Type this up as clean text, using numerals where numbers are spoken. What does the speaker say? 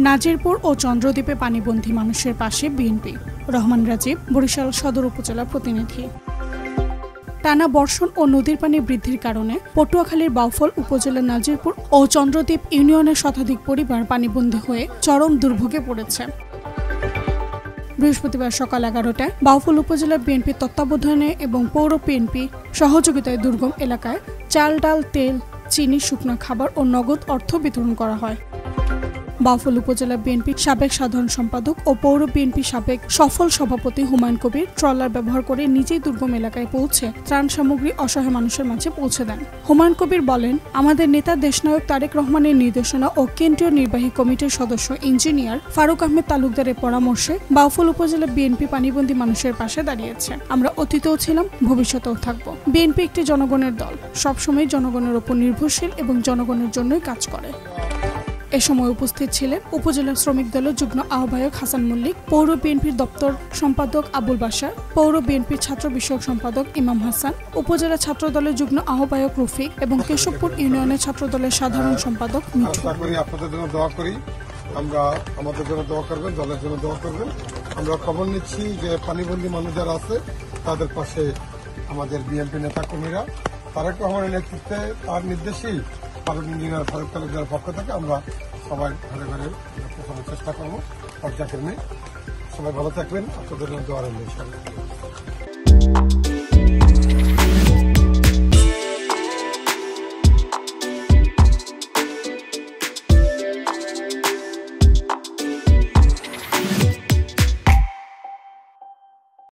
নাজিরপুর ও চন্দ্রদ্বীপে পানিবন্দী মানুষের পাশে বিএনপি। রহমান রাজীব, বরিশাল সদর উপজেলা প্রতিনিধি। টানা বর্ষণ ও নদীর পানি বৃদ্ধির কারণে পটুয়াখালীর বাউফল উপজেলার নাজিরপুর ও চন্দ্রদ্বীপ ইউনিয়নের শতাধিক পরিবার পানিবন্দী হয়ে চরম দুর্ভোগে পড়েছে। বৃহস্পতিবার সকাল 11টায় বাউফল উপজেলা বিএনপির তত্ত্বাবধানে এবং পৌর বিএনপি সহযোগিতায় দুর্গম এলাকায় চাল, ডাল, তেল, চিনি, শুকনো খাবার ও নগদ অর্থ বিতরণ করা হয়। বাউফল উপজেলা বিএনপির সাবেক সাধারণ সম্পাদক ও পৌর বিএনপির সাবেক সফল সভাপতি হুমায়ুন কবির ট্রলার ব্যবহার করে নিজেই দুর্গম এলাকায় পৌঁছে ত্রাণ সামগ্রী অসহায় মানুষের মাঝে পৌঁছে দেন। হুমায়ুন কবির বলেন, আমাদের নেতা দেশনায়ক তারেক রহমানের নির্দেশনা ও কেন্দ্রীয় নির্বাহী কমিটির সদস্য ইঞ্জিনিয়ার ফারুক আহমেদ তালুকদারের পরামর্শে বাউফল উপজেলা বিএনপি পানিবন্দী মানুষের পাশে দাঁড়িয়েছে। আমরা অতীতেও ছিলাম, ভবিষ্যতেও থাকব। বিএনপি একটি জনগণের দল, সবসময় জনগণের উপর নির্ভরশীল এবং জনগণের জন্যই কাজ করে। এ সময় উপস্থিত ছিলেন উপজেলা শ্রমিক দলের যুগ্ম আহ্বায়ক হাসান মল্লিক, পৌর বিএনপির দপ্তর সম্পাদক আবুল বাশার, পৌর বিএনপির ছাত্র বিষয়ক সম্পাদক ইমাম হাসান, উপজেলা ছাত্র দলের যুগ্ম আহ্বায়ক রফিক এবং কেশবপুর ইউনিয়নের ছাত্র দলের সাধারণ সম্পাদক মিঠু। আপনাদের জন্য দোয়া করি, আমরা আমাদের জন্য দোয়া করবেন, দলের জন্য দোয়া করবেন। আমরা খবর নিচ্ছি যে পানিবন্দী মানুষ যারা আছে তাদের পাশে আমাদের বিএনপি নেতা কর্মীরা, তারেক রহমানের নেতৃত্বে তার নির্দেশেই ফারুক ইঞ্জিনিয়ার ফারুক তালুকদারের পক্ষ থেকে আমরা সবাই ঘরে ঘরে পৌঁছানোর চেষ্টা করবো। পর্যায়ক্রমে সবাই ভালো থাকবেন, আপনাদের জন্য দোয়া রইল।